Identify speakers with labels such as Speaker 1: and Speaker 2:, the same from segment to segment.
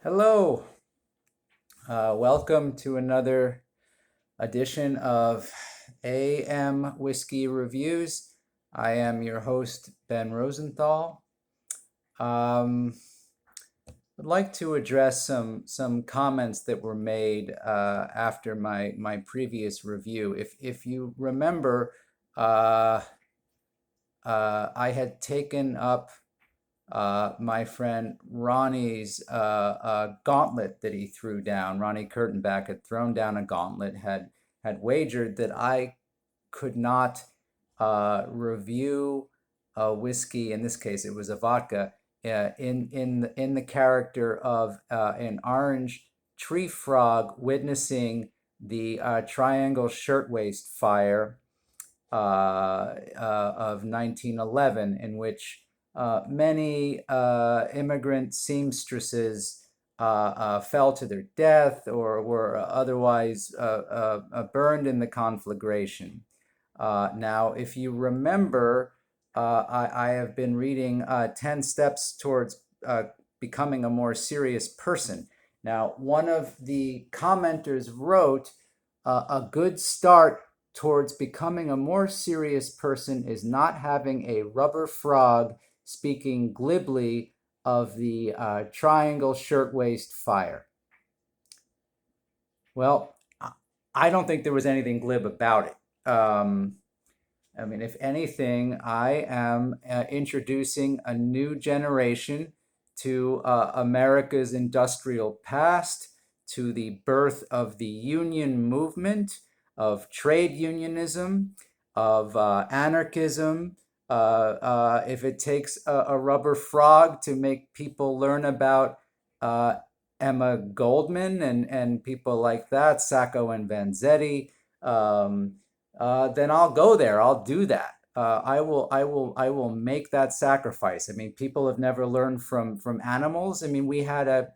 Speaker 1: Hello, welcome to another edition of AM Whiskey Reviews. I am your host, Ben Rosenthal. Um, I'd like to address some comments that were made after my previous review. If you remember, uh, I had taken up my friend Ronnie's gauntlet that he threw down. Ronnie Kurtenbach had thrown down a gauntlet, had wagered that I could not review a whiskey. In this case, it was a vodka. In the character of an orange tree frog witnessing the Triangle Shirtwaist Fire of 1911, in which many immigrant seamstresses fell to their death or were otherwise burned in the conflagration. Now, if you remember, I have been reading 10 Steps Towards Becoming a More Serious Person. Now, one of the commenters wrote, a good start towards becoming a more serious person is not having a rubber frog speaking glibly of the Triangle Shirtwaist Fire. Well, I don't think there was anything glib about it. I mean, if anything, I am introducing a new generation to America's industrial past, to the birth of the union movement, of trade unionism, of anarchism. If it takes a rubber frog to make people learn about uh, Emma Goldman and people like that, Sacco and Vanzetti, then I'll go there. I'll do that. I will make that sacrifice. I mean, people have never learned from animals. I mean, we have a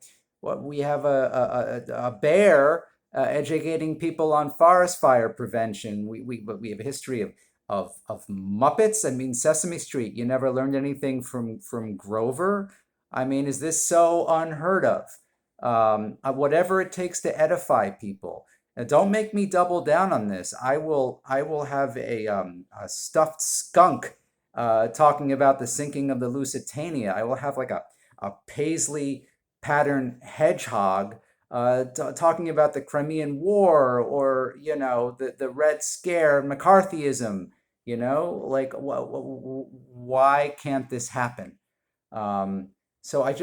Speaker 1: bear educating people on forest fire prevention. We have a history of Muppets. I mean, Sesame Street. You never learned anything from Grover. I mean, is this so unheard of? Whatever it takes to edify people. Now, don't make me double down on this. I will have a stuffed skunk talking about the sinking of the Lusitania. I will have like a paisley pattern hedgehog talking about the Crimean War, or the Red Scare, McCarthyism. Like why can't this happen? Um, so I'm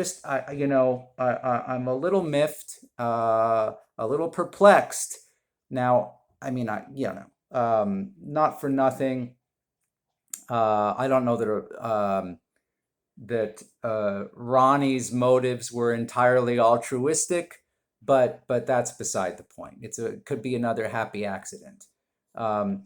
Speaker 1: a little miffed, a little perplexed. Now, I mean, not for nothing. I don't know that Ronnie's motives were entirely altruistic, but that's beside the point. It could be another happy accident. Um,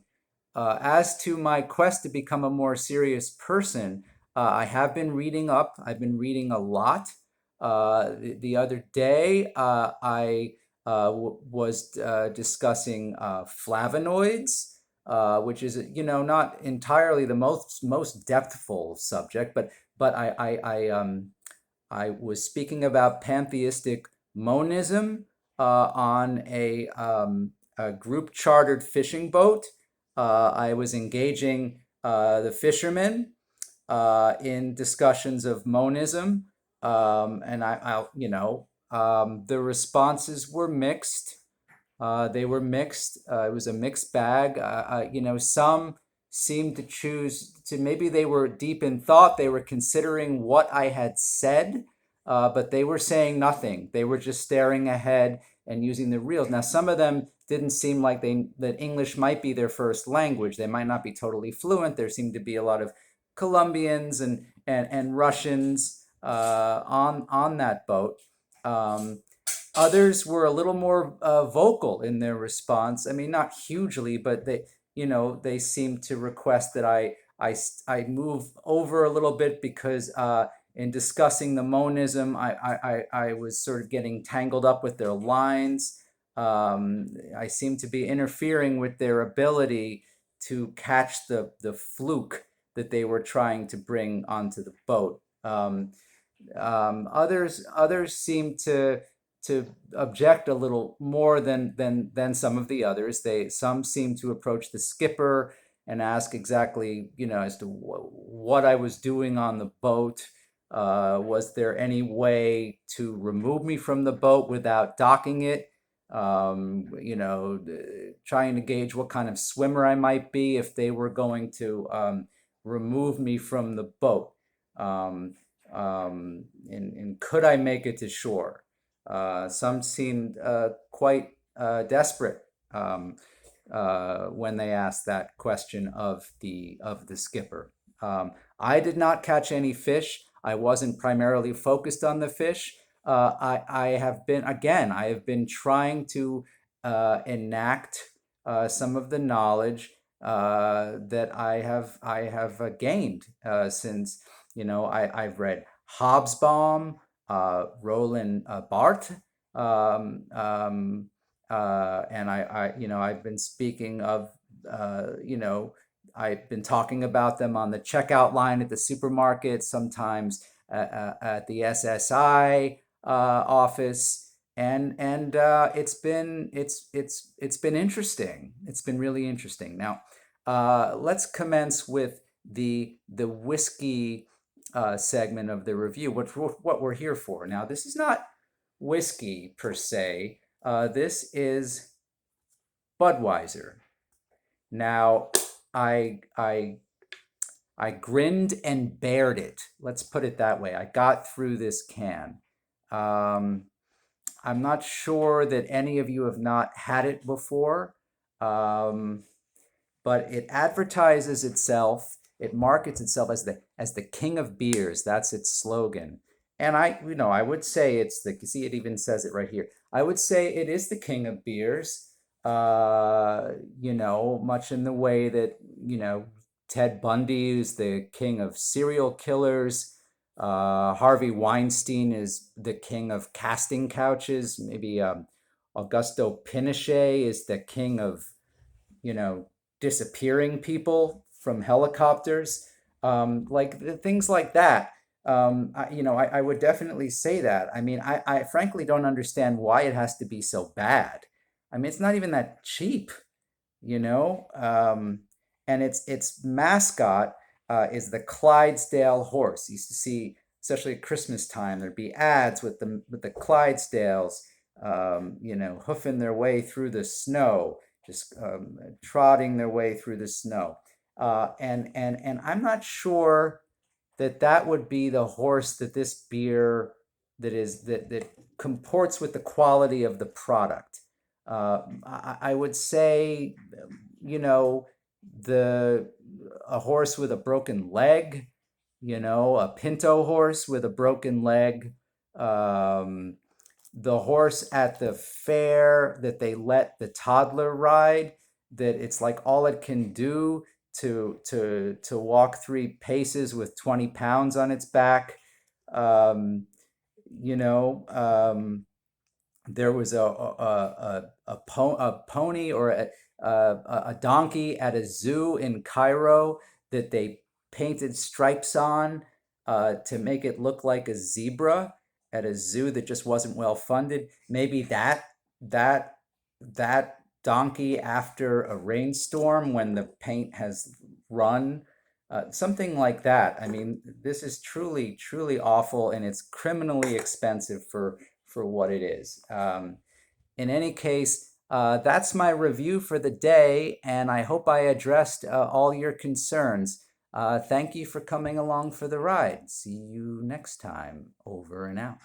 Speaker 1: as to my quest to become a more serious person, I have been reading up. I've been reading a lot. The other day, I was discussing flavonoids, which is not entirely the most depthful subject, but I was speaking about pantheistic monism on a group chartered fishing boat. I was engaging the fishermen in discussions of monism, and the responses were mixed. They were mixed. It was a mixed bag. Some seemed to choose to, maybe they were deep in thought. They were considering what I had said, but they were saying nothing. They were just staring ahead and using the reels. Now, some of them didn't seem like that English might be their first language. They might not be totally fluent. There seemed to be a lot of Colombians and Russians on that boat. Um, Others were a little more vocal in their response. I mean, not hugely, but they seemed to request that I move over a little bit, because in discussing the monism, I was sort of getting tangled up with their lines. I seemed to be interfering with their ability to catch the fluke that they were trying to bring onto the boat. Others seem to object a little more than some of the others. Some seem to approach the skipper and ask exactly, as to what I was doing on the boat. Was there any way to remove me from the boat without docking it? Trying to gauge what kind of swimmer I might be if they were going to remove me from the boat. And could I make it to shore? Some seemed quite desperate when they asked that question of the skipper. I did not catch any fish. I wasn't primarily focused on the fish. I have been trying to enact some of the knowledge that I have gained since I've read Hobsbawm, Roland Barthes, and I've been speaking of I've been talking about them on the checkout line at the supermarket, sometimes at the SSI office, and it's been interesting. It's been really interesting. Now, let's commence with the whiskey segment of the review, what we're here for. Now, this is not whiskey per se. This is Budweiser. Now, I grinned and bared it. Let's put it that way. I got through this can. I'm not sure that any of you have not had it before, but it advertises itself. It markets itself as the king of beers. That's its slogan. And I would say you see, it even says it right here. I would say it is the king of beers. Much in the way that, Ted Bundy is the king of serial killers. Harvey Weinstein is the king of casting couches. Maybe Augusto Pinochet is the king of, disappearing people from helicopters. Things like that. I would definitely say that. I mean, I frankly don't understand why it has to be so bad. I mean, it's not even that cheap, you know. And its mascot is the Clydesdale horse. You used to see, especially at Christmas time, there'd be ads with the Clydesdales, hoofing their way through the snow, just trotting their way through the snow. And I'm not sure that would be the horse that this beer that comports with the quality of the product. I would say, a horse with a broken leg, a pinto horse with a broken leg, the horse at the fair that they let the toddler ride, that it's like all it can do to walk 3 paces with 20 pounds on its back. Um, you know, there was a pony or a donkey at a zoo in Cairo that they painted stripes on to make it look like a zebra at a zoo that just wasn't well funded. Maybe that donkey after a rainstorm when the paint has run, something like that. I mean, this is truly, truly awful, and it's criminally expensive for what it is. In any case, that's my review for the day, and I hope I addressed all your concerns. Thank you for coming along for the ride. See you next time. Over and out.